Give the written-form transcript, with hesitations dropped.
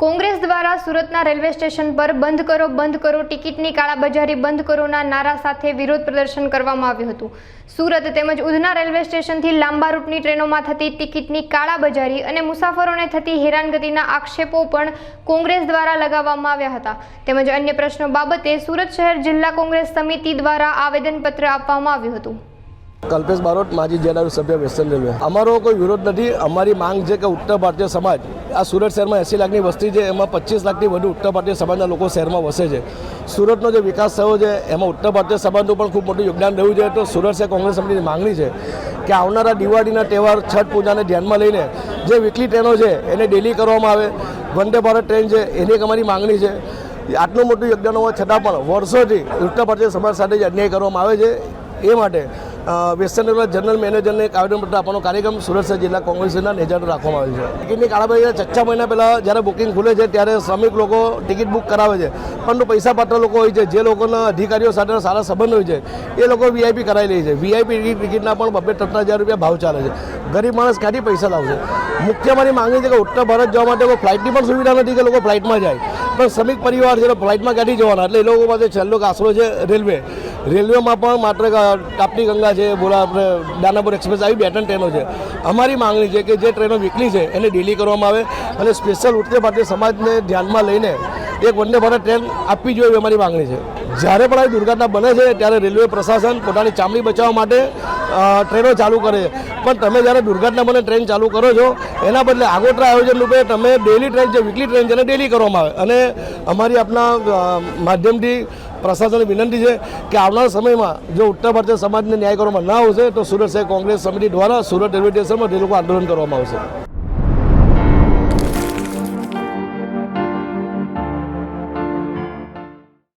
કોંગ્રેસ દ્વારા સુરતના railway station પર બંધ કરો ટિકિટની કાળાબજારી બંધ કરોના નારા સાથે વિરોધ પ્રદર્શન કરવામાં આવ્યું હતું। સુરત તેમજ ઉધના રેલવે સ્ટેશનથી લાંબા રૂટની ટ્રેનોમાં થતી ટિકિટની કાળાબજારી અને મુસાફરોને થતી હેરાનગતિના આક્ષેપો પણ કોંગ્રેસ દ્વારા લગાવવામાં આવ્યા હતા। તેમજ અન્ય પ્રશ્નો બાબતે સુરત શહેર જિલ્લા કોંગ્રેસ સમિતિ દ્વારા આવેદનપત્ર આપવામાં આવ્યું હતું। कल्पेश बारोट माजी जेडीयू सभ्य वेस्टर्न रेलवे अमरो कोई विरोध नहीं। अमरी मांग है कि उत्तर भारतीय समाज आ सूरत शहर में 80 लाख की वस्ती है, एम 25 लाख की उत्तर भारतीय समाजना लोग शहर में वसे है। सूरत जो विकास थयो है एम उत्तर भारतीय समाजनु पण खूब मोटुं योगदान रह्युं छे। तो सूरत शहर कांग्रेस समितिनी मांगणी है कि आवनारा दिवाळीना तहेवार छठ पूजा ने ध्यान में लईने जे वीकली ट्रेनों है एने डेली करवामां आवे। वंदे भारत ट्रेन है एनी एक अमारी मांगणी है। आटलुं मोटुं योगदान होवा छतां पण वर्षोथी उत्तर भारतीय समाज साथे अन्याय करवामां आवे छे। ए माटे वेस्टर्न रेलवे जनरल मैनेजर ने एक आवेदनपत्र आपવાનો कार्यक्रम सूरत शहर जिला कांग्रेसना नेतृत्व रखवामां आव्यो छे। टिकિટની કાળાબજારી 6 મહિના પહેલા જ્યારે બુકિંગ ખુલે છે ત્યારે શ્રમિક લોકો ટિકિટ બુક કરાવે છે, પરંતુ પૈસા પાત્ર લોકો હોય છે, જે લોકોના અધિકારીઓ સાથે સારા સંબંધ હોય છે એ લોકો વીઆઈપી કરાવી લે છે। વીઆઈપી ટિકિટના પણ 2-3 હજાર રૂપિયા ભાવ ચાલે છે। ગરીબ માણસ ક્યાંથી પૈસા લાવશે? મુખ્ય મારી માંગણી છે કે ઉત્તર ભારત જવા માટે કોઈ ફ્લાઇટની પણ સુવિધા નથી કે લોકો ફ્લાઇટમાં જાય, પણ શ્રમિક પરિવાર છે ફ્લાઇટમાં ક્યાંથી જવાના? એટલે એ લોકો પાસે છેલ્લો આશરો છે રેલવેમાં પણ માત્ર તાપ્તી ગંગા છે, બોલા આપણે દાનાપુર એક્સપ્રેસ આવી 2-3 ટ્રેનો છે। અમારી માંગણી છે કે જે ટ્રેનો વીકલી છે એને ડેલી કરવામાં આવે અને સ્પેશિયલ ઉત્તર ભારતીય સમાજને ધ્યાનમાં લઈને એક વંદે ભારત ટ્રેન આપવી જોઈએ એવી અમારી માંગણી છે। જ્યારે પણ આવી દુર્ઘટના બને છે ત્યારે રેલવે પ્રશાસન પોતાની ચામડી બચાવવા માટે ટ્રેનો ચાલુ કરે છે, પણ તમે જ્યારે દુર્ઘટના બને ટ્રેન ચાલુ કરો છો એના બદલે આગોતરા આયોજન રૂપે તમે ડેલી ટ્રેન છે, વીકલી ટ્રેન છે એને ડેલી કરવામાં આવે। અને અમારી આપના માધ્યમથી પ્રશાસનને વિનંતી છે કે આવનારા સમયમાં જો ઉત્તર ભારતીય સમાજને ન્યાય કરવામાં ના આવશે તો સુરત શહેર કોંગ્રેસ સમિતિ દ્વારા સુરત રેલવે સ્ટેશનમાં તે લોકો આંદોલન કરવામાં આવશે।